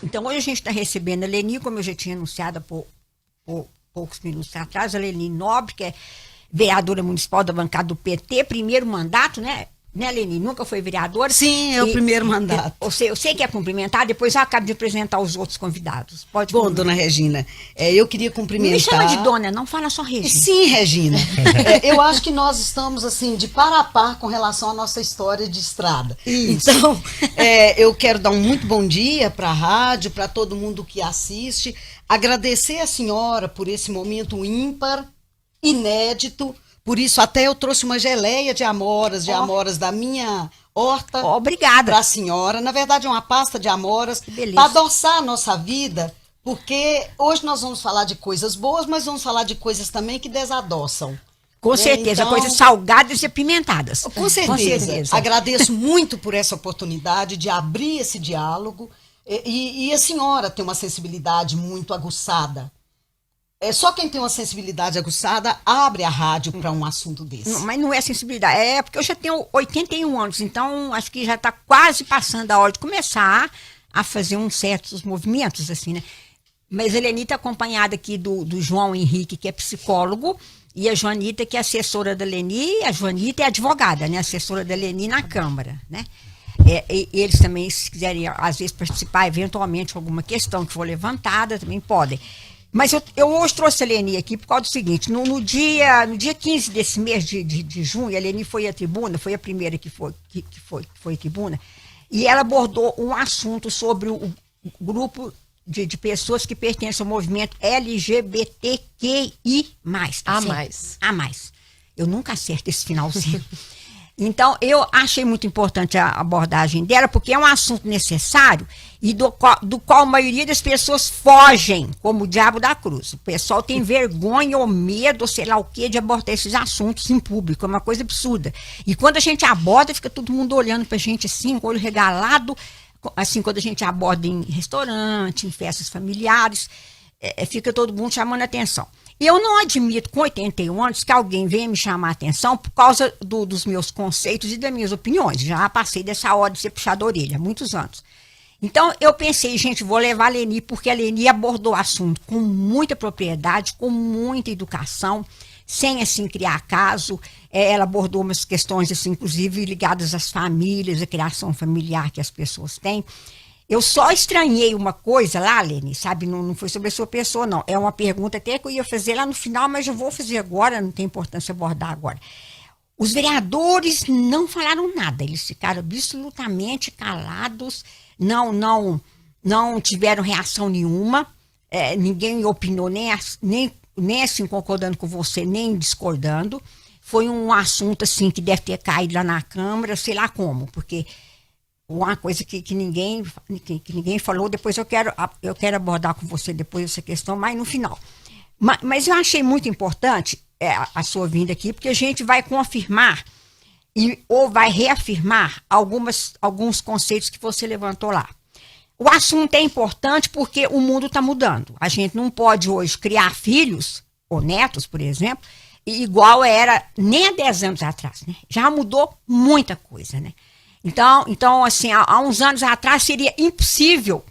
Então, hoje a gente está recebendo a Leni, como eu já tinha anunciado por poucos minutos atrás, a Leni Nobre, que é vereadora municipal da bancada do PT, primeiro mandato, né, Leni? Nunca foi vereadora. Sim, é o primeiro mandato. Eu sei que é cumprimentar, depois eu acabo de apresentar os outros convidados. Pode Bom, dona Regina, eu queria cumprimentar... Não me chama de dona, não fala só Regina. Sim, Regina. Eu acho que nós estamos, assim, de par a par com relação à nossa história de estrada. Isso. Então, eu quero dar um muito bom dia para a rádio, para todo mundo que assiste, agradecer a senhora por esse momento ímpar, inédito. Por isso, até eu trouxe uma geleia de amoras da minha horta. Obrigada. Para a senhora. Na verdade, é uma pasta de amoras para adoçar a nossa vida, porque hoje nós vamos falar de coisas boas, mas vamos falar de coisas também que desadoçam. Com certeza, então, coisas salgadas e apimentadas. Com certeza. Agradeço muito por essa oportunidade de abrir esse diálogo. E a senhora tem uma sensibilidade muito aguçada. Só quem tem uma sensibilidade aguçada abre a rádio para um assunto desse. Não, mas não é sensibilidade, é porque eu já tenho 81 anos, então acho que já está quase passando a hora de começar a fazer uns certos movimentos, assim, né? Mas a Leni está acompanhada aqui do João Henrique, que é psicólogo, e a Joanita, que é assessora da Leni. A Joanita é advogada, né? Assessora da Leni na Câmara, né? Eles também, se quiserem, às vezes, participar eventualmente de alguma questão que for levantada, também podem. Mas eu hoje trouxe a Leni aqui por causa do seguinte: no dia 15 desse mês de junho, a Leni foi à tribuna, foi a primeira que foi à tribuna, e ela abordou um assunto sobre o grupo de pessoas que pertencem ao movimento LGBTQI+. A mais. Eu nunca acerto esse finalzinho. Então, eu achei muito importante a abordagem dela, porque é um assunto necessário e do qual a maioria das pessoas fogem, como o diabo da cruz. O pessoal tem vergonha ou medo, ou sei lá o quê, de abordar esses assuntos em público. É uma coisa absurda. E quando a gente aborda, fica todo mundo olhando pra gente assim, com o olho regalado, assim, quando a gente aborda em restaurante, em festas familiares, fica todo mundo chamando a atenção. E eu não admito, com 81 anos, que alguém venha me chamar a atenção por causa dos meus conceitos e das minhas opiniões. Já passei dessa hora de ser puxada a orelha há muitos anos. Então, eu pensei, gente, vou levar a Leni, porque a Leni abordou o assunto com muita propriedade, com muita educação, sem, assim, criar caso. Ela abordou umas questões, assim, inclusive ligadas às famílias, à criação familiar que as pessoas têm. Eu só estranhei uma coisa lá, Leni, sabe? Não foi sobre a sua pessoa, não. É uma pergunta até que eu ia fazer lá no final, mas eu vou fazer agora, não tem importância abordar agora. Os vereadores não falaram nada, eles ficaram absolutamente calados, não tiveram reação nenhuma, ninguém opinou, nem assim concordando com você, nem discordando. Foi um assunto, assim, que deve ter caído lá na Câmara, sei lá como, porque... Uma coisa que ninguém falou, depois eu quero abordar com você depois essa questão, mas no final. Mas eu achei muito importante a sua vinda aqui, porque a gente vai confirmar ou vai reafirmar alguns conceitos que você levantou lá. O assunto é importante porque o mundo está mudando. A gente não pode hoje criar filhos, ou netos, por exemplo, igual era nem há 10 anos atrás, né? Já mudou muita coisa, né? Então, assim, há uns anos atrás seria impossível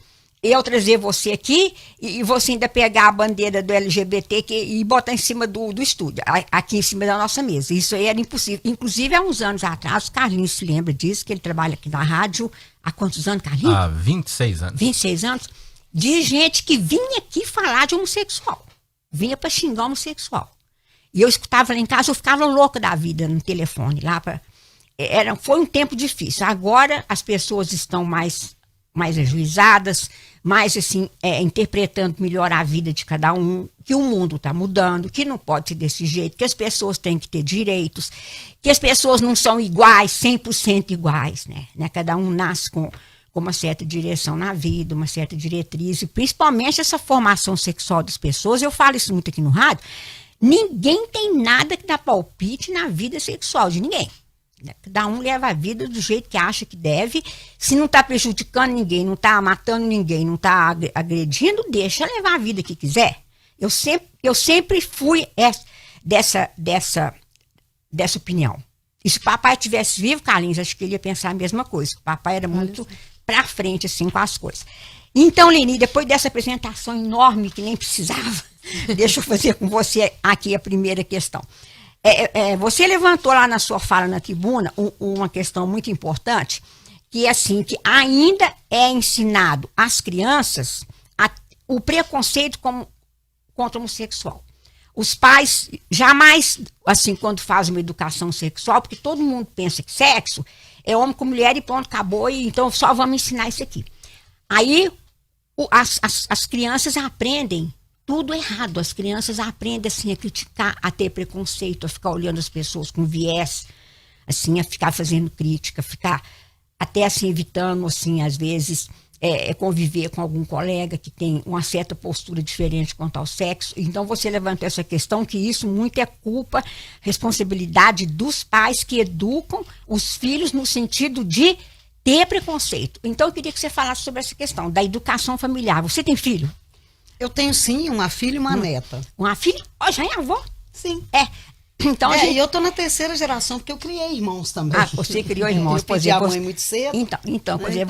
eu trazer você aqui e você ainda pegar a bandeira do LGBT e botar em cima do estúdio, aqui em cima da nossa mesa. Isso aí era impossível. Inclusive, há uns anos atrás, o Carlinhos se lembra disso, que ele trabalha aqui na rádio. Há quantos anos, Carlinhos? Há 26 anos. 26 anos. De gente que vinha aqui falar de homossexual. Vinha para xingar homossexual. E eu escutava lá em casa, eu ficava louca da vida no telefone lá para... Foi um tempo difícil. Agora as pessoas estão mais ajuizadas, mais assim, interpretando melhor a vida de cada um, que o mundo está mudando, que não pode ser desse jeito, que as pessoas têm que ter direitos, que as pessoas não são iguais, 100% iguais, né? Cada um nasce com uma certa direção na vida, uma certa diretriz, e principalmente essa formação sexual das pessoas. Eu falo isso muito aqui no rádio. Ninguém tem nada que dá palpite na vida sexual de ninguém. Cada um leva a vida do jeito que acha que deve. Se não está prejudicando ninguém, não está matando ninguém, não está agredindo, deixa levar a vida que quiser. Eu sempre fui dessa opinião. E se o papai estivesse vivo, Carlinhos, acho que ele ia pensar a mesma coisa. O papai era muito pra frente, assim, com as coisas. Então, Leni, depois dessa apresentação enorme, que nem precisava, deixa eu fazer com você aqui a primeira questão. Você levantou lá na sua fala na tribuna uma questão muito importante, que é assim, que ainda é ensinado às crianças o preconceito contra o homossexual. Os pais jamais, assim, quando fazem uma educação sexual, porque todo mundo pensa que sexo é homem com mulher e pronto, acabou, e então só vamos ensinar isso aqui. Aí as crianças aprendem tudo errado, as crianças aprendem assim, a criticar, a ter preconceito, a ficar olhando as pessoas com viés, assim, a ficar fazendo crítica, ficar até assim, evitando, assim, às vezes, conviver com algum colega que tem uma certa postura diferente quanto ao sexo. Então você levantou essa questão, que isso muito é culpa, responsabilidade dos pais que educam os filhos no sentido de ter preconceito. Então eu queria que você falasse sobre essa questão da educação familiar. Você tem filho? Eu tenho sim, uma filha e uma neta. Uma filha? Oh, já é avó? Sim. Então, e eu tô na terceira geração, porque eu criei irmãos também. Você criou irmãos. Eu perdi a mãe muito cedo. Então, quer dizer,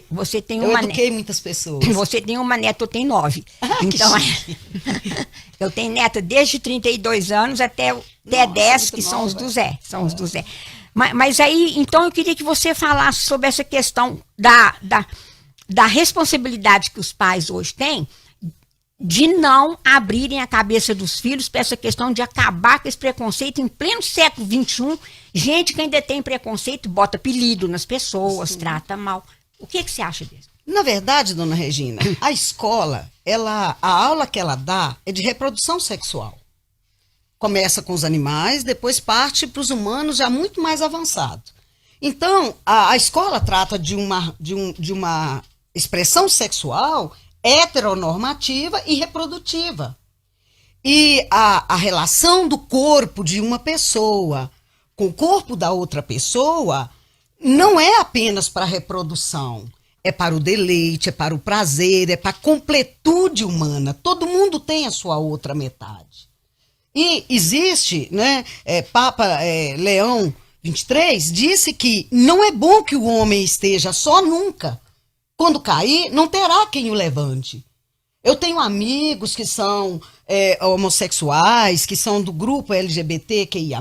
você tem uma... Eu eduquei muitas pessoas. Você tem uma neta, eu tenho 9. Então, eu tenho neta desde 32 anos até 10, que são os do Zé. São os do Zé. Mas aí, então, eu queria que você falasse sobre essa questão da responsabilidade que os pais hoje têm de não abrirem a cabeça dos filhos para essa questão de acabar com esse preconceito em pleno século XXI. Gente que ainda tem preconceito, bota apelido nas pessoas, sim, trata mal. O que você acha disso? Na verdade, dona Regina, a escola, a aula que ela dá é de reprodução sexual. Começa com os animais, depois parte para os humanos já muito mais avançado. Então, a escola trata de uma expressão sexual heteronormativa e reprodutiva. E a relação do corpo de uma pessoa com o corpo da outra pessoa não é apenas para a reprodução, é para o deleite, é para o prazer, é para a completude humana. Todo mundo tem a sua outra metade. E existe, né, Papa Leão XXIII disse que não é bom que o homem esteja só nunca. Quando cair, não terá quem o levante. Eu tenho amigos que são homossexuais, que são do grupo LGBTQIA+,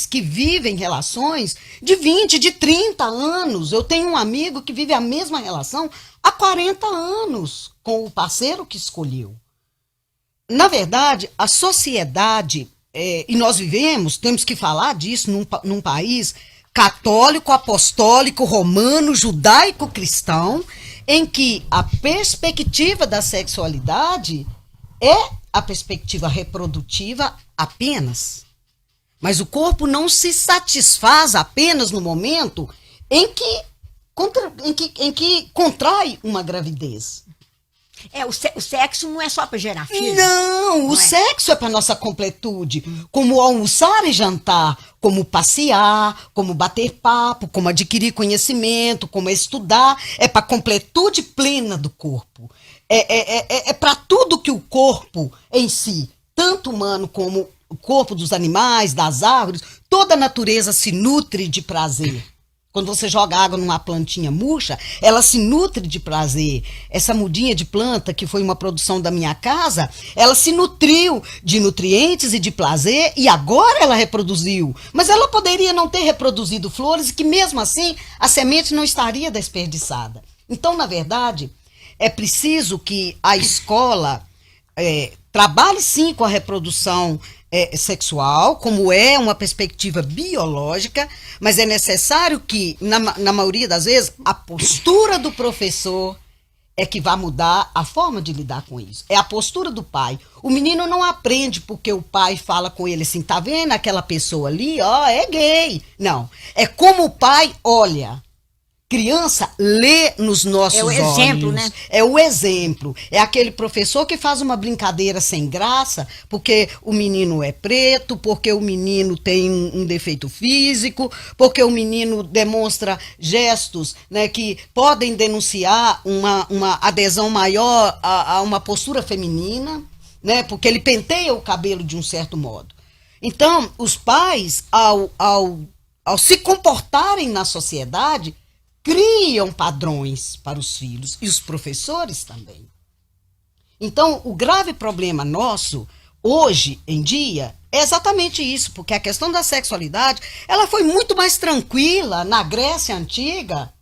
que vivem relações de 20, de 30 anos. Eu tenho um amigo que vive a mesma relação há 40 anos com o parceiro que escolheu. Na verdade, a sociedade, e nós temos que falar disso num país católico, apostólico, romano, judaico, cristão, em que a perspectiva da sexualidade é a perspectiva reprodutiva apenas. Mas o corpo não se satisfaz apenas no momento em que contrai uma gravidez. O sexo não é só para gerar filho. Não, o sexo é para nossa completude. Como almoçar e jantar, como passear, como bater papo, como adquirir conhecimento, como estudar. É para a completude plena do corpo. É para tudo que o corpo em si, tanto humano como o corpo dos animais, das árvores, toda a natureza se nutre de prazer. Quando você joga água numa plantinha murcha, ela se nutre de prazer. Essa mudinha de planta, que foi uma produção da minha casa, ela se nutriu de nutrientes e de prazer e agora ela reproduziu. Mas ela poderia não ter reproduzido flores e que mesmo assim a semente não estaria desperdiçada. Então, na verdade, é preciso que a escola trabalhe sim com a reprodução sexual, como é uma perspectiva biológica, mas é necessário que, na maioria das vezes, a postura do professor é que vai mudar a forma de lidar com isso. É a postura do pai. O menino não aprende porque o pai fala com ele assim, tá vendo aquela pessoa ali, ó, é gay. Não, é como o pai olha. Criança lê nos nossos olhos. É o exemplo, né? É o exemplo. É aquele professor que faz uma brincadeira sem graça, porque o menino é preto, porque o menino tem um defeito físico, porque o menino demonstra gestos, né, que podem denunciar uma adesão maior a uma postura feminina, né, porque ele penteia o cabelo de um certo modo. Então, os pais, ao se comportarem na sociedade, criam padrões para os filhos e os professores também. Então, o grave problema nosso, hoje em dia, é exatamente isso, porque a questão da sexualidade, ela foi muito mais tranquila na Grécia Antiga,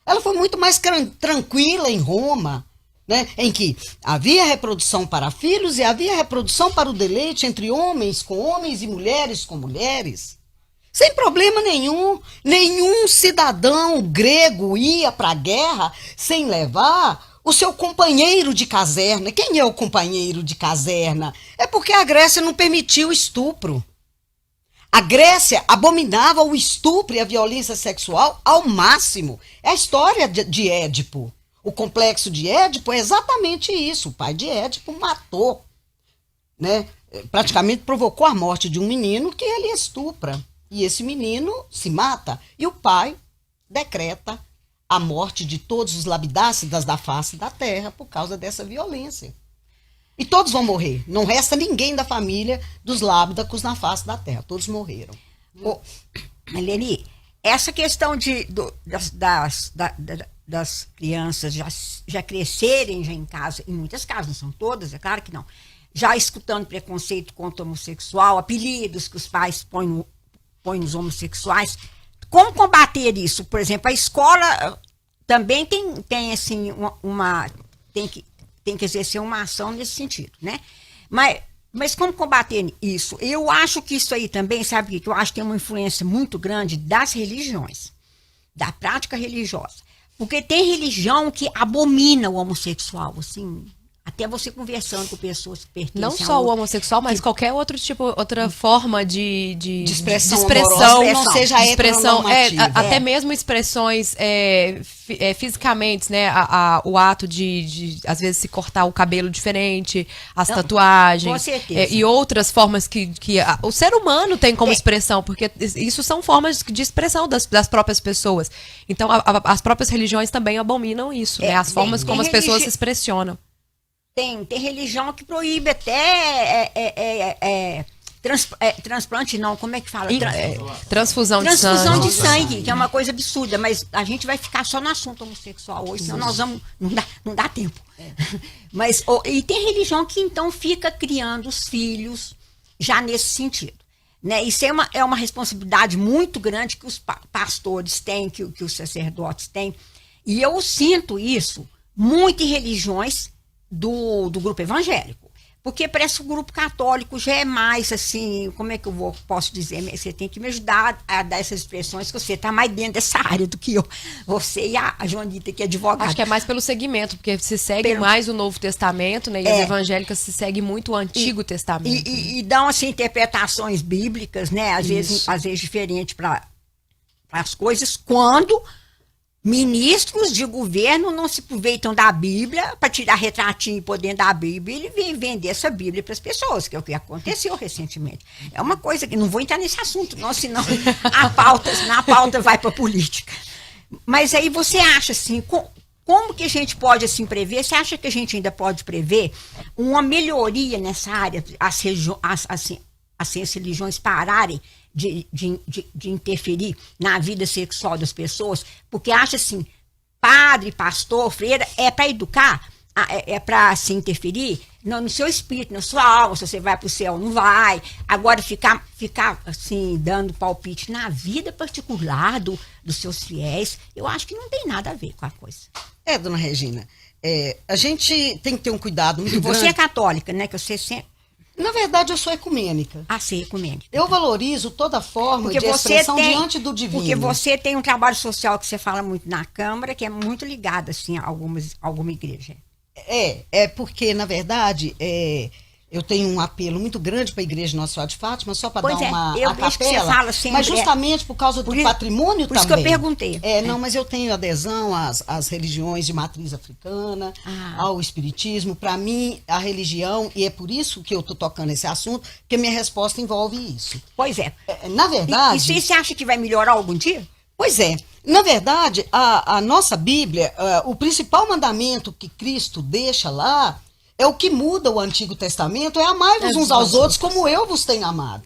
ela foi muito mais tranquila em Roma, né, em que havia reprodução para filhos e havia reprodução para o deleite entre homens com homens e mulheres com mulheres. Sem problema nenhum. Nenhum cidadão grego ia para a guerra sem levar o seu companheiro de caserna. Quem é o companheiro de caserna? É porque a Grécia não permitiu o estupro. A Grécia abominava o estupro e a violência sexual ao máximo. É a história de Édipo. O complexo de Édipo é exatamente isso. O pai de Édipo matou, né? Praticamente provocou a morte de um menino que ele estupra. E esse menino se mata. E o pai decreta a morte de todos os labidácidas da face da terra por causa dessa violência. E todos vão morrer. Não resta ninguém da família dos lábidacos na face da terra. Todos morreram. Eleni, essa questão das crianças já crescerem já em casa, em muitas casas, não são todas, é claro que não, já escutando preconceito contra o homossexual, apelidos que os pais põem nos homossexuais. Como combater isso? Por exemplo, a escola também tem assim, tem que exercer uma ação nesse sentido, né? Mas como combater isso? Eu acho que isso aí também, sabe o que eu acho que tem uma influência muito grande das religiões, da prática religiosa. Porque tem religião que abomina o homossexual, assim, até você conversando com pessoas que pertencem não só o homossexual, mas qualquer outro tipo, outra forma de expressão, não seja heteronormativa. Até mesmo expressões fisicamente, né? O ato de às vezes se cortar o cabelo diferente, as tatuagens. Com certeza. E outras formas que o ser humano tem como expressão, porque isso são formas de expressão das próprias pessoas. Então, as próprias religiões também abominam isso, né? As formas como as pessoas se expressionam. Tem religião que proíbe até transplante, não, como é que fala? Transfusão de sangue, que é uma coisa absurda, mas a gente vai ficar só no assunto homossexual hoje, senão nós vamos, não dá tempo. Mas, e tem religião que então fica criando os filhos já nesse sentido. Né? Isso é uma responsabilidade muito grande que os pastores têm, que os sacerdotes têm, e eu sinto isso muito em religiões do grupo evangélico, porque parece que o grupo católico já é mais assim, como é que eu posso dizer, você tem que me ajudar a dar essas expressões, que você está mais dentro dessa área do que eu, você e a Joanita, que é advogada. Acho que é mais pelo segmento, porque se segue mais o Novo Testamento, né, e as evangélicas se seguem muito o Antigo Testamento. E dão assim interpretações bíblicas, né, às vezes diferentes para as coisas, quando ministros de governo não se aproveitam da Bíblia para tirar retratinho por dentro da Bíblia e ele vem vender essa Bíblia para as pessoas, que é o que aconteceu recentemente. É uma coisa que não vou entrar nesse assunto, não, senão a pauta vai para a política. Mas aí você acha assim, como que a gente pode assim prever? Você acha que a gente ainda pode prever uma melhoria nessa área, as religiões pararem de interferir na vida sexual das pessoas, porque acha assim, padre, pastor, freira, é para educar, é para se interferir no seu espírito, na sua alma, se você vai para o céu, não vai. Agora, ficar assim, dando palpite na vida particular dos seus fiéis, eu acho que não tem nada a ver com a coisa. Dona Regina, a gente tem que ter um cuidado muito grande. Você é católica, né, que você sempre... Na verdade, eu sou ecumênica. Sim, ecumênica. Eu valorizo toda forma de expressão diante do divino. Porque você tem um trabalho social que você fala muito na Câmara, que é muito ligado assim, a alguma igreja. Porque, na verdade, eu tenho um apelo muito grande para a Igreja Nossa Senhora de Fátima, só para dar uma capela, que você fala sempre, mas justamente por causa do patrimônio por também. Por isso que eu perguntei. Não, mas eu tenho adesão às religiões de matriz africana, ao espiritismo. Para mim, a religião, e é por isso que eu estou tocando esse assunto, porque minha resposta envolve isso. Pois é. Na verdade... E você acha que vai melhorar algum dia? Pois é. Na verdade, a nossa Bíblia, o principal mandamento que Cristo deixa lá, é o que muda o Antigo Testamento, é amai-vos uns aos outros como eu vos tenho amado.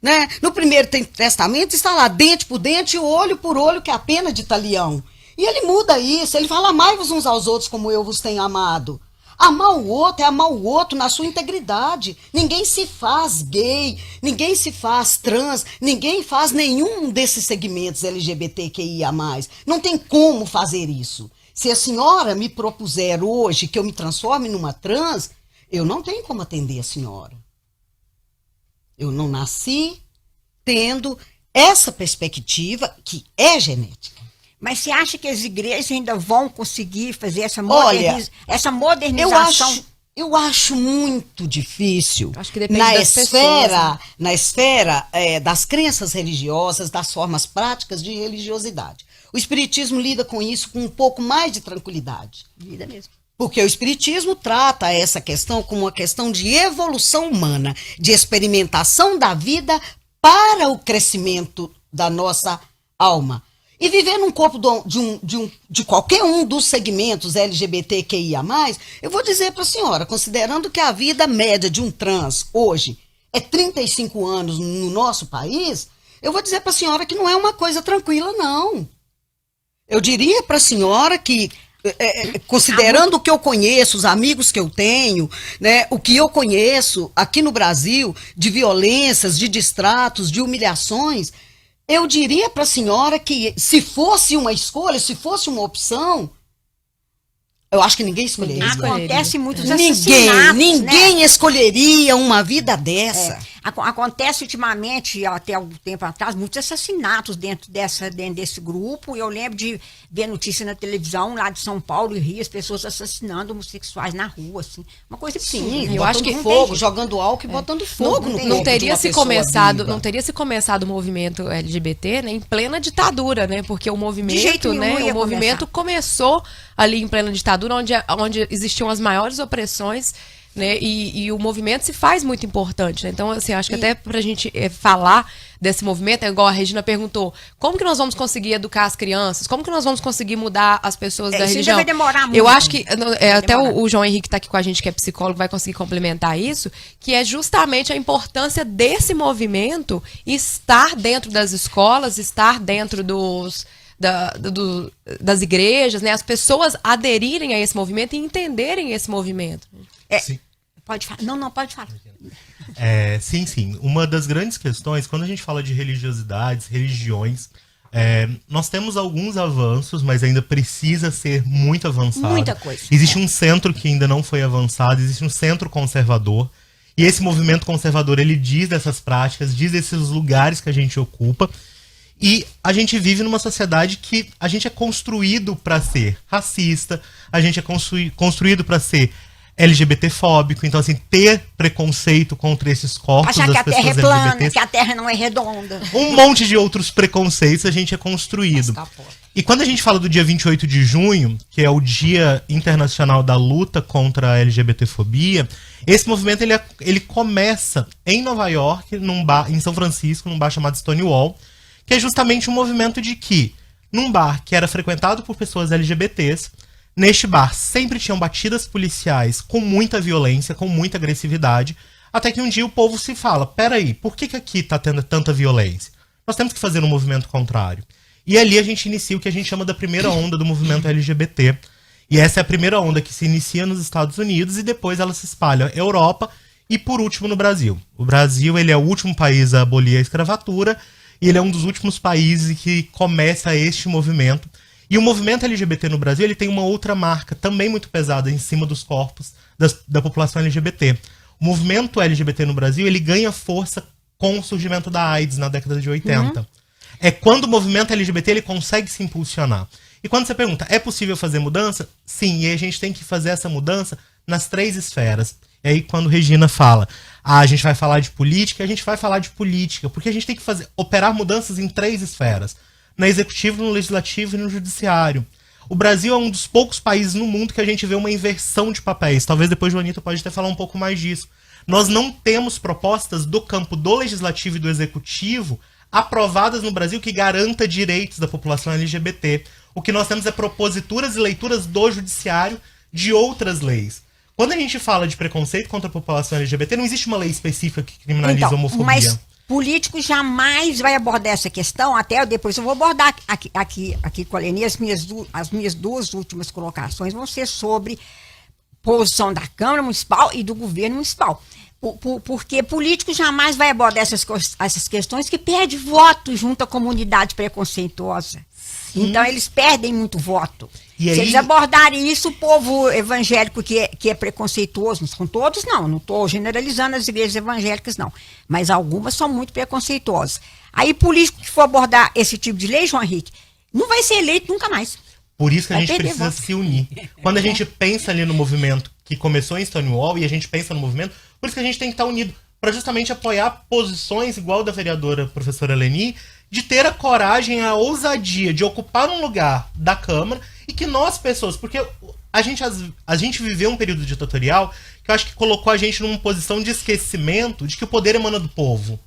Né? No Primeiro Testamento está lá, dente por dente, olho por olho, que é a pena de talião. E ele muda isso, ele fala, amai-vos uns aos outros como eu vos tenho amado. Amar o outro é amar o outro na sua integridade. Ninguém se faz gay, ninguém se faz trans, ninguém faz nenhum desses segmentos LGBTQIA+. Não tem como fazer isso. Se a senhora me propuser hoje que eu me transforme numa trans, eu não tenho como atender a senhora. Eu não nasci tendo essa perspectiva que é genética. Mas você acha que as igrejas ainda vão conseguir fazer essa modernização? Eu acho muito difícil. Acho que depende das pessoas, né? Na esfera das crenças religiosas, das formas práticas de religiosidade. O Espiritismo lida com isso com um pouco mais de tranquilidade. Lida mesmo. Porque o Espiritismo trata essa questão como uma questão de evolução humana, de experimentação da vida para o crescimento da nossa alma. E viver num corpo de qualquer um dos segmentos LGBTQIA+, eu vou dizer para a senhora, considerando que a vida média de um trans hoje é 35 anos no nosso país, eu vou dizer para a senhora que não é uma coisa tranquila, não. Eu diria para a senhora que, considerando o que eu conheço, os amigos que eu tenho, né, o que eu conheço aqui no Brasil, de violências, de distratos, de humilhações, eu diria para a senhora que se fosse uma escolha, se fosse uma opção, eu acho que ninguém escolheria. Acontece muitos assassinatos, Ninguém escolheria uma vida dessa. Acontece ultimamente, até algum tempo atrás, muitos assassinatos dentro desse grupo. Eu lembro de ver notícia na televisão lá de São Paulo e Rio, as pessoas assassinando homossexuais na rua, assim. Uma coisa assim. Sim, eu acho que fogo, jogando álcool e botando fogo no corpo. Não teria se começado o movimento LGBT, né, em plena ditadura, né? Porque o movimento começou ali em plena ditadura, onde existiam as maiores opressões, né? E o movimento se faz muito importante, né? Então, assim, acho que até pra gente falar desse movimento, é igual a Regina perguntou, como que nós vamos conseguir educar as crianças? Como que nós vamos conseguir mudar as pessoas da religião? Isso vai demorar muito. Eu acho que, até o João Henrique tá aqui com a gente, que é psicólogo, vai conseguir complementar isso, que é justamente a importância desse movimento estar dentro das escolas, estar dentro das igrejas, né? As pessoas aderirem a esse movimento e entenderem esse movimento. Sim. Pode falar. Não, pode falar. Sim. Uma das grandes questões, quando a gente fala de religiosidades, religiões, nós temos alguns avanços, mas ainda precisa ser muito avançado. Muita coisa. Existe um centro que ainda não foi avançado, existe um centro conservador. E esse movimento conservador, ele diz dessas práticas, diz desses lugares que a gente ocupa. E a gente vive numa sociedade que a gente é construído para ser racista, a gente é construído para ser LGBT-fóbico, então assim, ter preconceito contra esses corpos achar das que a pessoas Terra é plana, LGBTs, que a Terra não é redonda. um monte de outros preconceitos a gente é construído. E quando a gente fala do dia 28 de junho, que é o Dia Internacional da Luta contra a LGBTfobia, esse movimento ele começa em Nova York, em São Francisco, num bar chamado Stonewall, que é justamente um movimento de que, num bar que era frequentado por pessoas LGBTs, neste bar sempre tinham batidas policiais com muita violência, com muita agressividade, até que um dia o povo se fala, peraí, por que aqui tá tendo tanta violência? Nós temos que fazer um movimento contrário. E ali a gente inicia o que a gente chama da primeira onda do movimento LGBT, e essa é a primeira onda que se inicia nos Estados Unidos e depois ela se espalha na Europa e por último no Brasil. O Brasil, ele é o último país a abolir a escravatura e ele é um dos últimos países que começa este movimento. E o movimento LGBT no Brasil, ele tem uma outra marca também muito pesada em cima dos corpos da população LGBT. O movimento LGBT no Brasil, ele ganha força com o surgimento da AIDS na década de 80. É quando o movimento LGBT ele consegue se impulsionar. E quando você pergunta, é possível fazer mudança? Sim, e a gente tem que fazer essa mudança nas 3 esferas. E aí quando Regina fala, a gente vai falar de política, a gente vai falar de política, porque a gente tem que operar mudanças em 3 esferas. No executivo, no legislativo e no judiciário. O Brasil é um dos poucos países no mundo que a gente vê uma inversão de papéis. Talvez depois o Joanita pode até falar um pouco mais disso. Nós não temos propostas do campo do legislativo e do executivo aprovadas no Brasil que garanta direitos da população LGBT. O que nós temos é proposituras e leituras do judiciário de outras leis. Quando a gente fala de preconceito contra a população LGBT, não existe uma lei específica que criminaliza a homofobia. Mas político jamais vai abordar essa questão, até depois eu vou abordar aqui com a Leni, as minhas duas últimas colocações vão ser sobre posição da Câmara Municipal e do governo municipal. Porque político jamais vai abordar essas questões que perde voto junto à comunidade preconceituosa. Sim. Então, eles perdem muito voto. Se eles abordarem isso, o povo evangélico que é preconceituoso, não são todos, não estou generalizando as igrejas evangélicas, não. Mas algumas são muito preconceituosas. Aí, político que for abordar esse tipo de lei, João Henrique, não vai ser eleito nunca mais. Por isso que a gente precisa se unir. Quando a gente pensa ali no movimento que começou em Stonewall e a gente pensa no movimento, por isso que a gente tem que estar unido para justamente apoiar posições igual da vereadora professora Leni, de ter a coragem, a ousadia de ocupar um lugar da Câmara e que nós, pessoas, porque a gente viveu um período ditatorial que eu acho que colocou a gente numa posição de esquecimento de que o poder emana do povo.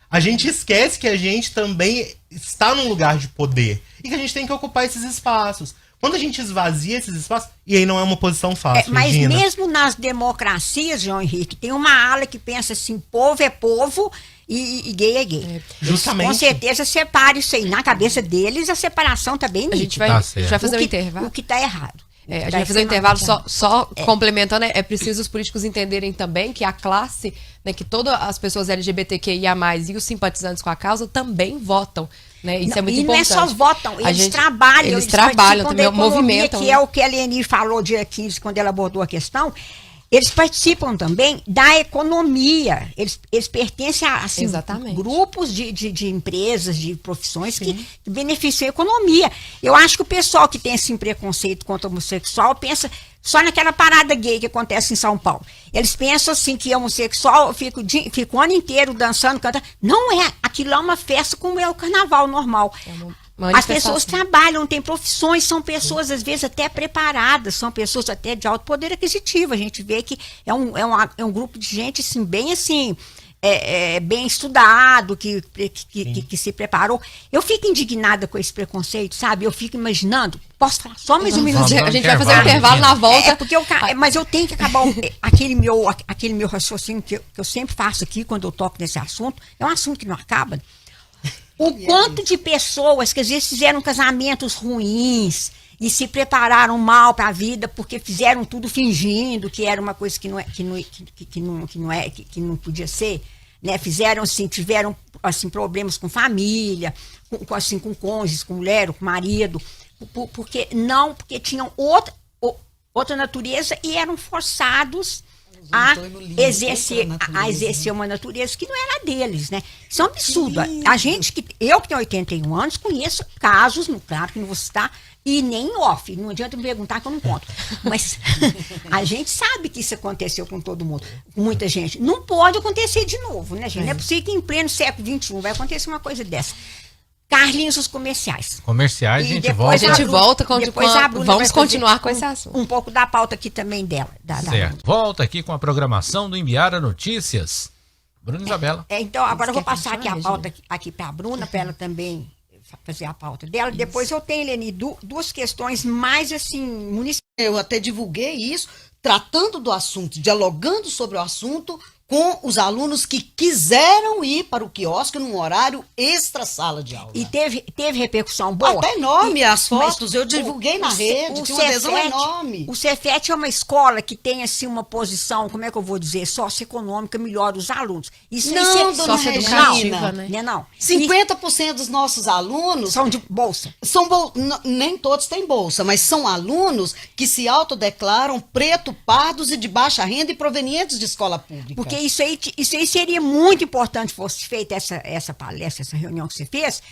A gente esquece que a gente também está num lugar de poder e que a gente tem que ocupar esses espaços. Quando a gente esvazia esses espaços, e aí não é uma posição fácil, mas Regina. Mesmo nas democracias, João Henrique, tem uma ala que pensa assim, povo é povo e gay é gay. Justamente. Com certeza separa isso aí. Na cabeça deles, a separação tá bem nítida. A gente vai fazer um intervalo. O que tá errado. A gente vai fazer um intervalo só complementando, é preciso os políticos entenderem também que a classe, né, que todas as pessoas LGBTQIA+, e os simpatizantes com a causa também votam. Né? Isso é muito importante. E não é só votam, eles trabalham. Eles trabalham também, movimentam. Que é o que a Leni falou dia 15, quando ela abordou a questão. Eles participam também da economia. Eles pertencem a assim, grupos de empresas, de profissões que beneficiam a economia. Eu acho que o pessoal que tem esse preconceito contra o homossexual pensa só naquela parada gay que acontece em São Paulo. Eles pensam assim que homossexual fica o ano inteiro dançando, cantando. Não é. Aquilo é uma festa como é o carnaval normal. As pessoas trabalham, têm profissões, são pessoas, às vezes, até preparadas, são pessoas até de alto poder aquisitivo. A gente vê que é um grupo de gente, assim, bem assim, bem estudado, que se preparou. Eu fico indignada com esse preconceito, sabe? Eu fico imaginando. Posso falar só mais um minuto? A gente vai fazer um intervalo na volta. Mas eu tenho que acabar aquele meu raciocínio que eu sempre faço aqui quando eu toco nesse assunto. É um assunto que não acaba. O quanto de pessoas que às vezes fizeram casamentos ruins e se prepararam mal para a vida porque fizeram tudo fingindo que era uma coisa que não podia ser, né? Fizeram assim, tiveram assim problemas com família, com cônjuges, com mulher, com marido, porque tinham outra natureza e eram forçados a exercer uma natureza que não era deles, né? Isso é um absurdo. Eu que tenho 81 anos, conheço casos, claro que não vou citar, e nem em off, não adianta me perguntar que eu não conto. Mas a gente sabe que isso aconteceu com todo mundo, com muita gente. Não pode acontecer de novo, né, gente? Não é possível que em pleno século XXI vai acontecer uma coisa dessa. Carlinhos, os comerciais. Comerciais, a gente volta. Vamos continuar com esse assunto. Um pouco da pauta aqui também dela. Certo. Volta aqui com a programação do Imbirara Notícias. Bruna Isabela. Então, agora eu vou passar aqui a pauta aqui para a Bruna, para ela também fazer a pauta dela. Isso. Depois eu tenho, Leni, duas questões mais assim, municipais. Eu até divulguei isso, tratando do assunto, dialogando sobre o assunto com os alunos que quiseram ir para o quiosque num horário extra sala de aula. E teve repercussão boa? Até enorme, as fotos, eu divulguei na rede, tinha uma adesão enorme. O Cefet é uma escola que tem assim uma posição, como é que eu vou dizer, socioeconômica melhor dos alunos. Isso não, dona Regina, né? Não. 50% dos nossos alunos são de bolsa. Nem todos têm bolsa, mas são alunos que se autodeclaram preto, pardos e de baixa renda e provenientes de escola pública. Porque isso aí seria muito importante fosse feita essa palestra, essa reunião que você fez,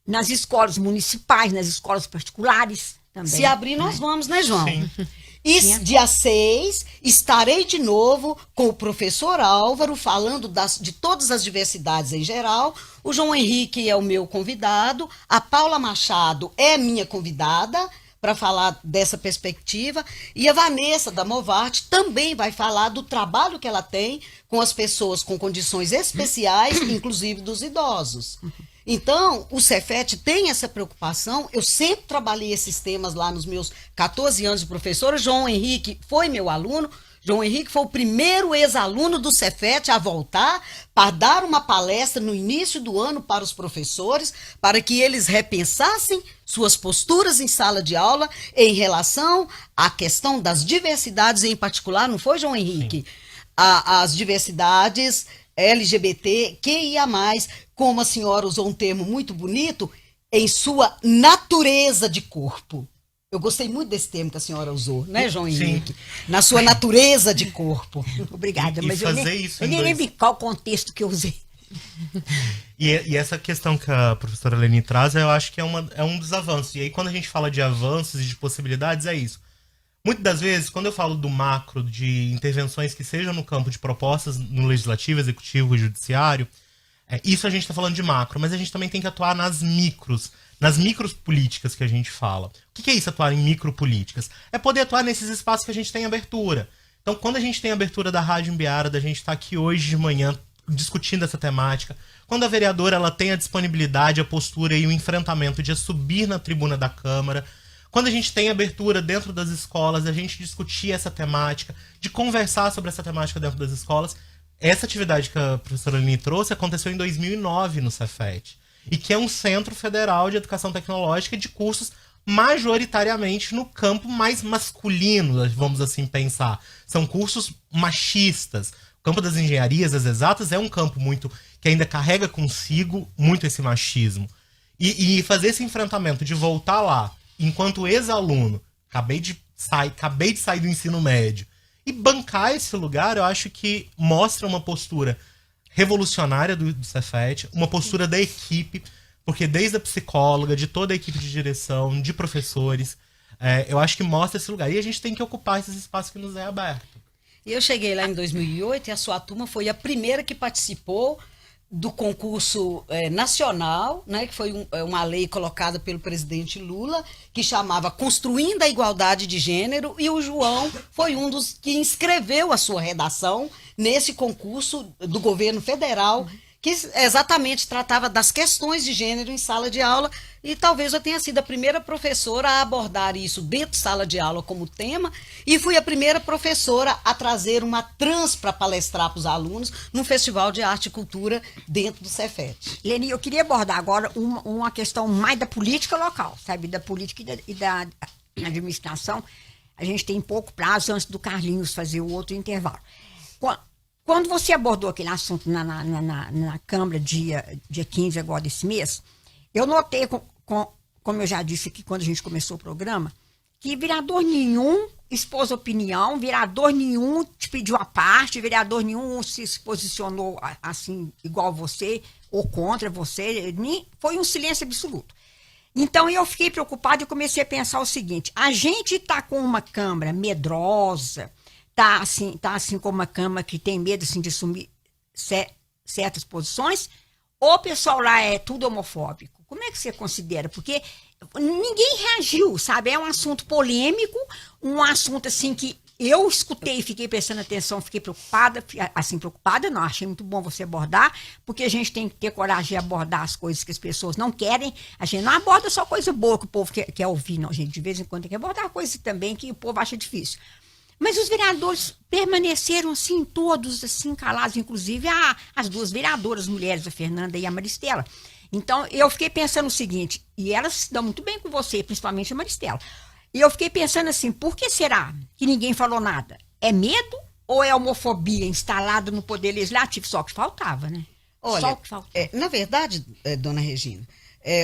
nas escolas municipais, nas escolas particulares também. Se abrir, nós vamos, né, João? Sim. E dia 6, estarei de novo com o professor Álvaro, falando de todas as diversidades em geral. O João Henrique é o meu convidado, a Paula Machado é minha convidada, para falar dessa perspectiva, e a Vanessa da Movarte também vai falar do trabalho que ela tem com as pessoas com condições especiais, inclusive dos idosos. Então, o Cefet tem essa preocupação, eu sempre trabalhei esses temas lá nos meus 14 anos de professora, João Henrique foi meu aluno, João Henrique foi o primeiro ex-aluno do Cefet a voltar para dar uma palestra no início do ano para os professores, para que eles repensassem suas posturas em sala de aula em relação à questão das diversidades, em particular, não foi, João Henrique? As diversidades LGBT, QIA+, como a senhora usou um termo muito bonito, em sua natureza de corpo. Eu gostei muito desse termo que a senhora usou, né, João Henrique? Na sua natureza de corpo. Obrigada, mas eu nem lembro qual contexto que eu usei. E essa questão que a professora Leni traz, eu acho que é um dos avanços. E aí, quando a gente fala de avanços e de possibilidades, é isso. Muitas das vezes, quando eu falo do macro, de intervenções que sejam no campo de propostas no legislativo, executivo e judiciário, isso a gente está falando de macro, mas a gente também tem que atuar nas micros políticas que a gente fala. O que é isso, atuar em micropolíticas? É poder atuar nesses espaços que a gente tem abertura. Então, quando a gente tem abertura da Rádio Imbirara, da gente estar aqui hoje de manhã discutindo essa temática, quando a vereadora ela tem a disponibilidade, a postura e o enfrentamento de subir na tribuna da Câmara, quando a gente tem abertura dentro das escolas, a gente discutir essa temática, de conversar sobre essa temática dentro das escolas. Essa atividade que a professora Leni trouxe aconteceu em 2009 no Cefet, e que é um centro federal de educação tecnológica de cursos majoritariamente no campo mais masculino, vamos assim pensar. São cursos machistas. O campo das engenharias, das exatas, é um campo muito que ainda carrega consigo muito esse machismo. E fazer esse enfrentamento de voltar lá, enquanto ex-aluno, acabei de sair do ensino médio, e bancar esse lugar, eu acho que mostra uma postura revolucionária do Cefet, uma postura da equipe, porque desde a psicóloga, de toda a equipe de direção, de professores, eu acho que mostra esse lugar. E a gente tem que ocupar esses espaços que nos é aberto. Eu cheguei lá em 2008 e a sua turma foi a primeira que participou do concurso nacional, né, que foi uma lei colocada pelo presidente Lula, que chamava Construindo a Igualdade de Gênero, e o João foi um dos que inscreveu a sua redação nesse concurso do governo federal, que exatamente tratava das questões de gênero em sala de aula, e talvez eu tenha sido a primeira professora a abordar isso dentro de sala de aula como tema, e fui a primeira professora a trazer uma trans para palestrar para os alunos num festival de arte e cultura dentro do Cefet. Leni, eu queria abordar agora uma questão mais da política local, sabe? Da política e da administração. A gente tem pouco prazo antes do Carlinhos fazer o outro intervalo. Quando você abordou aquele assunto na Câmara dia 15 agora desse mês, eu notei, como eu já disse aqui quando a gente começou o programa, que vereador nenhum expôs opinião, vereador nenhum te pediu a parte, vereador nenhum se posicionou assim igual você ou contra você, foi um silêncio absoluto. Então eu fiquei preocupada e comecei a pensar o seguinte: a gente está com uma Câmara medrosa, tá assim como uma Câmara que tem medo assim, de assumir certas posições, ou o pessoal lá é tudo homofóbico? Como é que você considera? Porque ninguém reagiu, sabe? É um assunto polêmico, um assunto assim que eu escutei, fiquei prestando atenção, fiquei preocupada, não, achei muito bom você abordar, porque a gente tem que ter coragem de abordar as coisas que as pessoas não querem. A gente não aborda só coisa boa que o povo quer ouvir, não, gente. De vez em quando tem que abordar coisas também que o povo acha difícil. Mas os vereadores permaneceram, assim, todos, assim, calados, inclusive as duas vereadoras mulheres, a Fernanda e a Maristela. Então, eu fiquei pensando o seguinte, e elas se dão muito bem com você, principalmente a Maristela. E eu fiquei pensando assim, por que será que ninguém falou nada? É medo ou é homofobia instalada no Poder Legislativo? Só que faltava, né? Olha, só que faltava. Na verdade, dona Regina,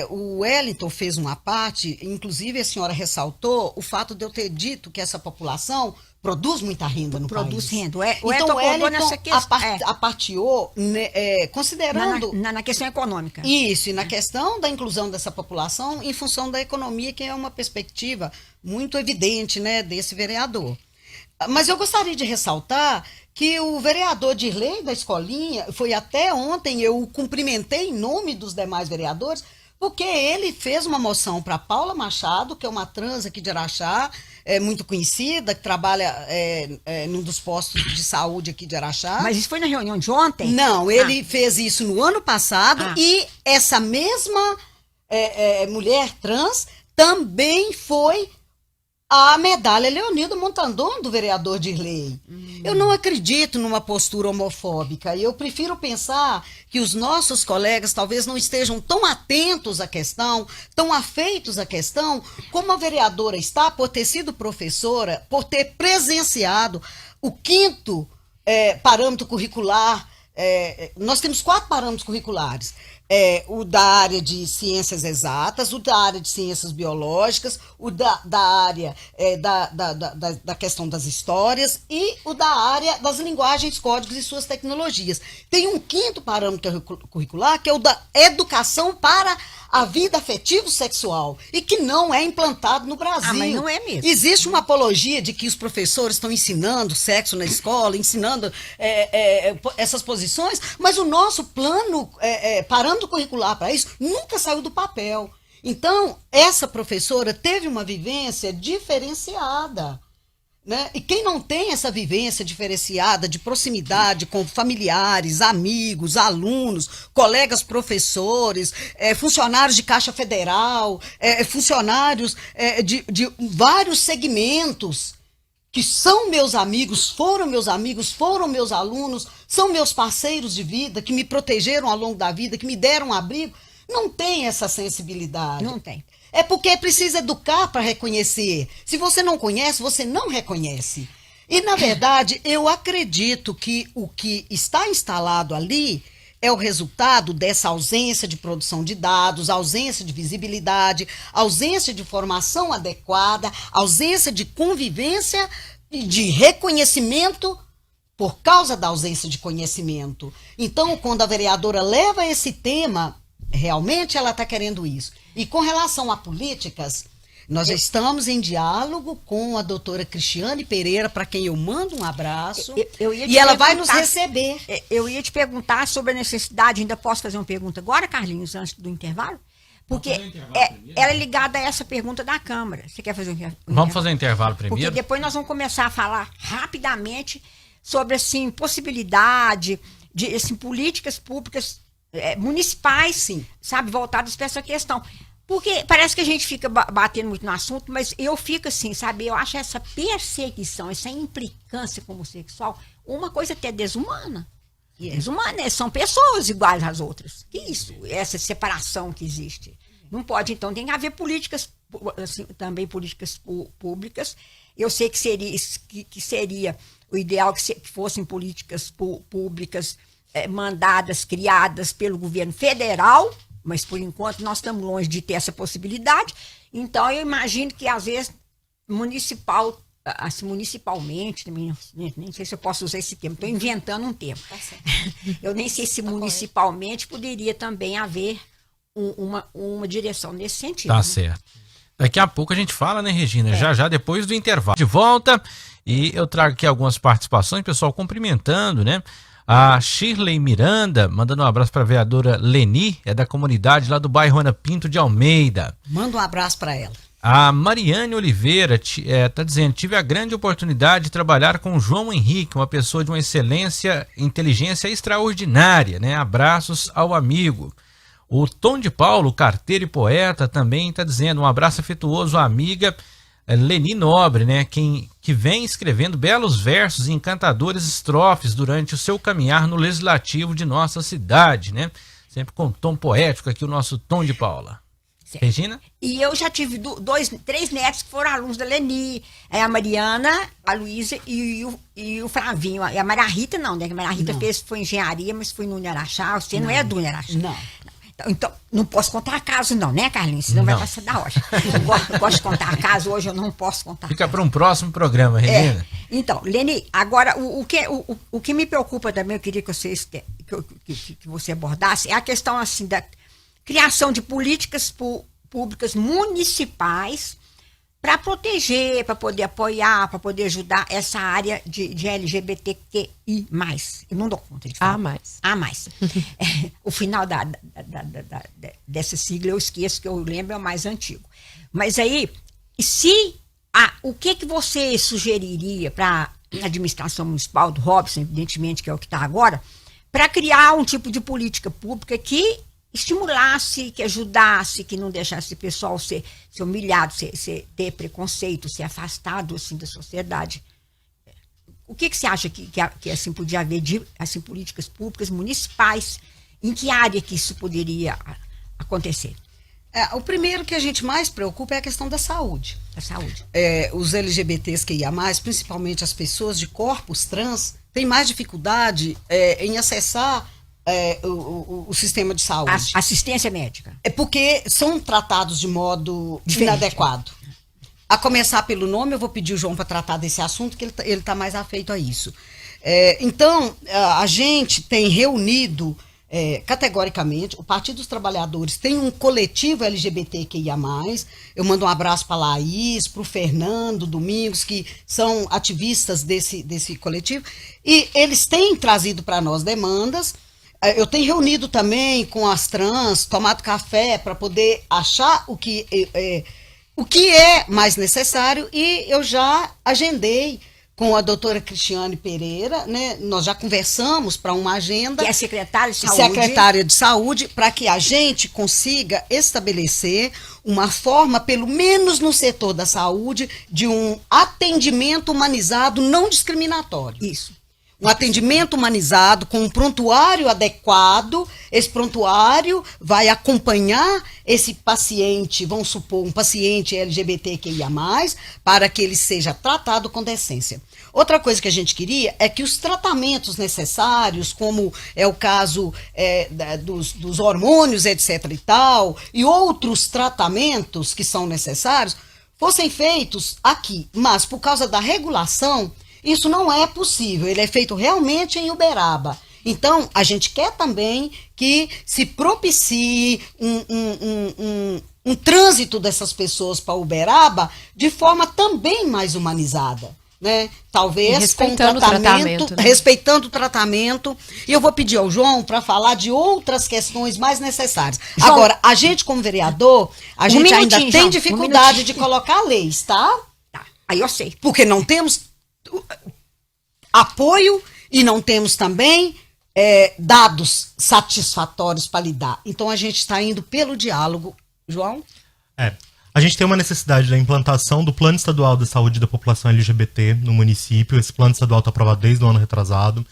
o Wellington fez uma parte, inclusive a senhora ressaltou o fato de eu ter dito que essa população produz muita renda no país. Produz renda. Então o Wellington aparteou, considerando... Na questão econômica. Isso, e na questão da inclusão dessa população em função da economia, que é uma perspectiva muito evidente, né, desse vereador. Mas eu gostaria de ressaltar que o vereador Dirley da Escolinha, foi até ontem, eu o cumprimentei em nome dos demais vereadores, porque ele fez uma moção para Paula Machado, que é uma trans aqui de Araxá, muito conhecida, que trabalha num dos postos de saúde aqui de Araxá. Mas isso foi na reunião de ontem? Não, ele fez isso no ano passado, e essa mesma mulher trans também foi a medalha Leonildo Montandon do vereador Dirley. Eu não acredito numa postura homofóbica. Eu prefiro pensar que os nossos colegas talvez não estejam tão atentos à questão, tão afeitos à questão, como a vereadora está, por ter sido professora, por ter presenciado o 5º parâmetro curricular. Nós temos 4 parâmetros curriculares. O da área de ciências exatas, o da área de ciências biológicas, o da área da questão das histórias e o da área das linguagens, códigos e suas tecnologias. Tem um 5º parâmetro curricular, que é o da educação para a vida afetivo-sexual, e que não é implantado no Brasil. Mas não é mesmo. Existe uma apologia de que os professores estão ensinando sexo na escola, ensinando essas posições, mas o nosso plano parâmetro curricular para isso nunca saiu do papel. Então, essa professora teve uma vivência diferenciada. Né? E quem não tem essa vivência diferenciada de proximidade com familiares, amigos, alunos, colegas professores, funcionários de Caixa Federal, funcionários de vários segmentos, que são meus amigos, foram meus alunos, são meus parceiros de vida, que me protegeram ao longo da vida, que me deram um abrigo, não tem essa sensibilidade. Não tem. É porque precisa educar para reconhecer. Se você não conhece, você não reconhece. E, na verdade, eu acredito que o que está instalado ali é o resultado dessa ausência de produção de dados, ausência de visibilidade, ausência de formação adequada, ausência de convivência e de reconhecimento por causa da ausência de conhecimento. Então, quando a vereadora leva esse tema, realmente ela está querendo isso. E com relação a políticas, nós já estamos em diálogo com a doutora Cristiane Pereira, para quem eu mando um abraço, e ela vai nos receber. Eu ia te perguntar sobre a necessidade, ainda posso fazer uma pergunta agora, Carlinhos, antes do intervalo? Porque ela é ligada a essa pergunta da Câmara. Você quer fazer um intervalo? Vamos fazer um intervalo primeiro? Porque depois nós vamos começar a falar rapidamente sobre, assim, possibilidade de, assim, políticas públicas municipais, sim, sabe, voltadas para essa questão. Porque parece que a gente fica batendo muito no assunto, mas eu fico assim, sabe, eu acho essa perseguição, essa implicância com o homossexual uma coisa até desumana. Desumana, são pessoas iguais às outras. Que isso? Essa separação que existe. Não pode, então, tem que haver políticas, assim, também políticas públicas. Eu sei que seria o ideal que fossem políticas públicas mandadas, criadas pelo governo federal, mas por enquanto nós estamos longe de ter essa possibilidade. Então eu imagino que às vezes municipalmente, nem sei se eu posso usar esse termo, estou inventando um termo. Tá certo. Eu nem sei se municipalmente poderia também haver uma direção nesse sentido. Tá, né? Certo. Daqui a pouco a gente fala, né, Regina? Já depois do intervalo. De volta, e eu trago aqui algumas participações, pessoal cumprimentando, né? A Shirley Miranda, mandando um abraço para a vereadora Leni, é da comunidade lá do bairro Ana Pinto de Almeida. Manda um abraço para ela. A Mariane Oliveira está dizendo: tive a grande oportunidade de trabalhar com o João Henrique, uma pessoa de uma inteligência extraordinária, né? Abraços ao amigo. O Tom de Paulo, carteiro e poeta, também está dizendo: um abraço afetuoso à amiga Leni Nobre, né? Que vem escrevendo belos versos e encantadores estrofes durante o seu caminhar no legislativo de nossa cidade, né? Sempre com tom poético aqui o nosso Tom de Paula. Certo. Regina? E eu já tive 3 netos que foram alunos da Leni, a Mariana, a Luísa e o Flavinho. E a Maria Rita não, né? A Maria Rita foi engenharia, mas foi no Unaraxá. Você não é do Unaraxá. Não. Então, não posso contar caso não, né, Carlinhos? Senão vai passar da hora. Eu gosto de contar caso, hoje eu não posso contar. Fica para um próximo programa, Regina. Então, Leni, agora, o que me preocupa também, eu queria que você abordasse, é a questão, assim, da criação de políticas públicas municipais para proteger, para poder apoiar, para poder ajudar essa área de LGBTQI+. Eu não dou conta de falar. A mais. O final dessa sigla eu esqueço, que eu lembro é o mais antigo. Mas aí, o que você sugeriria para a administração municipal do Robson, evidentemente, que é o que está agora, para criar um tipo de política pública que estimulasse, que ajudasse, que não deixasse o pessoal ser humilhado, ter preconceito, ser afastado assim, da sociedade. o que você acha que assim, podia haver de assim, políticas públicas municipais? Em que área que isso poderia acontecer? O primeiro que a gente mais preocupa é a questão da saúde. A saúde. Os LGBTs que ia mais, principalmente as pessoas de corpos trans, têm mais dificuldade em acessar o sistema de saúde. Assistência médica. É porque são tratados de modo Diferente. inadequado. A começar pelo nome, eu vou pedir o João para tratar desse assunto, que ele tá mais afeito a isso. Então, a gente tem reunido categoricamente, o Partido dos Trabalhadores tem um coletivo LGBTQIA+, eu mando um abraço para a Laís, para o Fernando Domingos, que são ativistas desse coletivo, e eles têm trazido para nós demandas. Eu tenho reunido também com as trans, tomado café para poder achar o que é mais necessário, e eu já agendei com a doutora Cristiane Pereira, né? Nós já conversamos para uma agenda. Que é secretária de saúde. Secretária de saúde, para que a gente consiga estabelecer uma forma, pelo menos no setor da saúde, de um atendimento humanizado não discriminatório. Isso. Um atendimento humanizado com um prontuário adequado. Esse prontuário vai acompanhar esse paciente, vamos supor, um paciente LGBTQIA+, para que ele seja tratado com decência. Outra coisa que a gente queria é que os tratamentos necessários, como é o caso dos hormônios, etc. e tal, e outros tratamentos que são necessários, fossem feitos aqui. Mas, por causa da regulação, isso não é possível, ele é feito realmente em Uberaba. Então, a gente quer também que se propicie um trânsito dessas pessoas para Uberaba de forma também mais humanizada, né? Talvez respeitando com o tratamento, né? Respeitando o tratamento. E eu vou pedir ao João para falar de outras questões mais necessárias. João, agora, a gente como vereador, a gente ainda tem João, dificuldade de colocar leis, tá? Tá, aí eu sei. Porque não temos apoio e não temos também dados satisfatórios para lidar. Então a gente está indo pelo diálogo. João? A gente tem uma necessidade da implantação do Plano Estadual da Saúde da População LGBT no município. Esse plano estadual está aprovado desde o ano retrasado.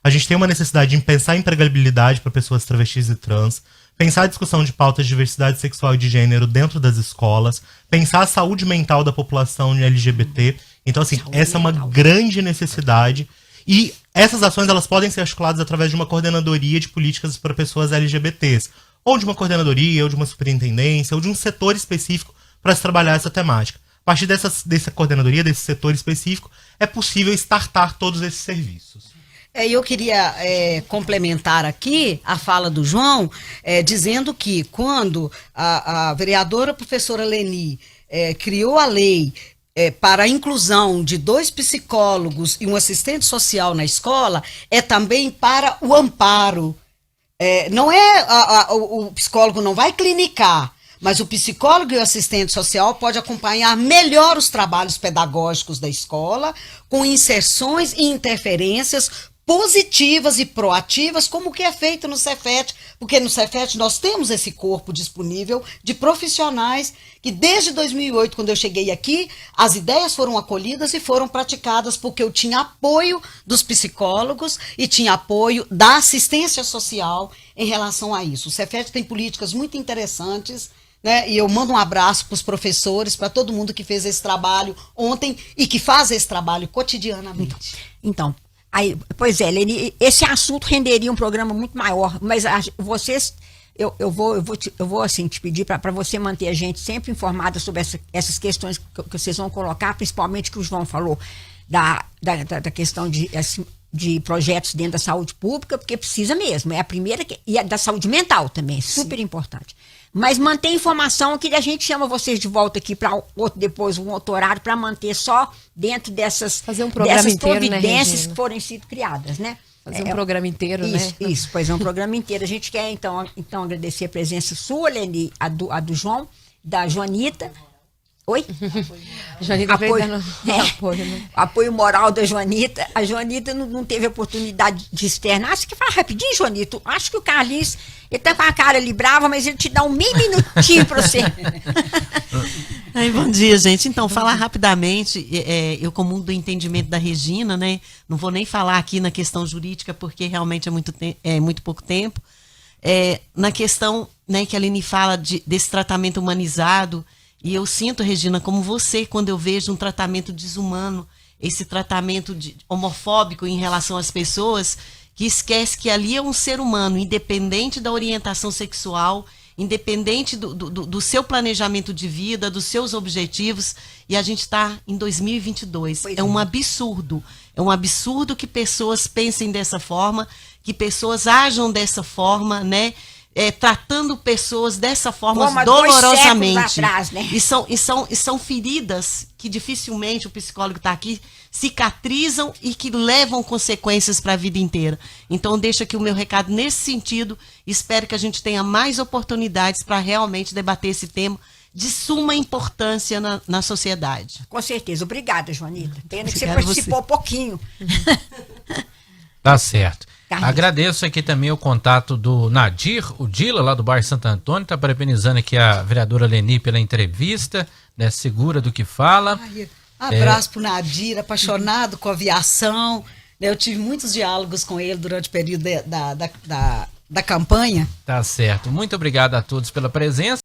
A gente tem uma necessidade de pensar em empregabilidade para pessoas travestis e trans, pensar a discussão de pautas de diversidade sexual e de gênero dentro das escolas, pensar a saúde mental da população LGBT. Então, assim, essa é uma grande necessidade. E essas ações, elas podem ser articuladas através de uma coordenadoria de políticas para pessoas LGBTs. Ou de uma coordenadoria, ou de uma superintendência, ou de um setor específico para se trabalhar essa temática. A partir dessa coordenadoria, desse setor específico, é possível startar todos esses serviços. Eu queria complementar aqui a fala do João, dizendo que quando a vereadora professora Leni criou a lei para a inclusão de 2 psicólogos e um assistente social na escola, é também para o amparo. Não o psicólogo não vai clinicar, mas o psicólogo e o assistente social pode acompanhar melhor os trabalhos pedagógicos da escola, com inserções e interferências positivas e proativas, como o que é feito no Cefet, porque no Cefet nós temos esse corpo disponível de profissionais que desde 2008, quando eu cheguei aqui, as ideias foram acolhidas e foram praticadas, porque eu tinha apoio dos psicólogos e tinha apoio da assistência social em relação a isso. O Cefet tem políticas muito interessantes, né? E eu mando um abraço para os professores, para todo mundo que fez esse trabalho ontem e que faz esse trabalho cotidianamente. Então, pois é, Leni, esse assunto renderia um programa muito maior, mas vocês, eu vou assim, te pedir para você manter a gente sempre informada sobre essas questões que vocês vão colocar, principalmente que o João falou da questão de projetos dentro da saúde pública, porque precisa mesmo, é a primeira, e a da saúde mental também, super importante. Mas manter informação, que a gente chama vocês de volta aqui para depois um outro horário, para manter só dentro dessas providências, né, que forem sido criadas, né? Fazer um programa inteiro, isso, né? Isso, pois é, um programa inteiro. A gente quer, então agradecer a presença sua, Leni, a do João, da Joanita. Oi? Joanita apoio, apoio, né? Apoio moral da Joanita. A Joanita não teve oportunidade de externar. Você quer falar rapidinho, Joanita? Acho que o Carlinhos, ele tá com a cara ali brava, mas ele te dá um meio minutinho para você. Bom dia, gente. Então, falar rapidamente, eu como do entendimento da Regina, né? Não vou nem falar aqui na questão jurídica, porque realmente é muito pouco tempo. Na questão, né, que a Aline fala desse tratamento humanizado, e eu sinto, Regina, como você, quando eu vejo um tratamento desumano, esse tratamento homofóbico em relação às pessoas, que esquece que ali é um ser humano, independente da orientação sexual, independente do seu planejamento de vida, dos seus objetivos, e a gente está em 2022. É um absurdo. É um absurdo que pessoas pensem dessa forma, que pessoas ajam dessa forma, né? Tratando pessoas dessa forma dolorosamente. Atrás, né? E são feridas que dificilmente o psicólogo está aqui, cicatrizam e que levam consequências para a vida inteira. Então, deixo aqui o meu recado nesse sentido. Espero que a gente tenha mais oportunidades para realmente debater esse tema de suma importância na sociedade. Com certeza. Obrigada, Joanita. Pena que você Obrigada participou pouquinho. Tá certo. Carlos. Agradeço aqui também o contato do Nadir, o Dila, lá do bairro Santo Antônio, tá parabenizando aqui a vereadora Leni pela entrevista, né, segura do que fala. Abraço pro Nadir, apaixonado com aviação. Eu tive muitos diálogos com ele durante o período da campanha. Tá certo. Muito obrigado a todos pela presença.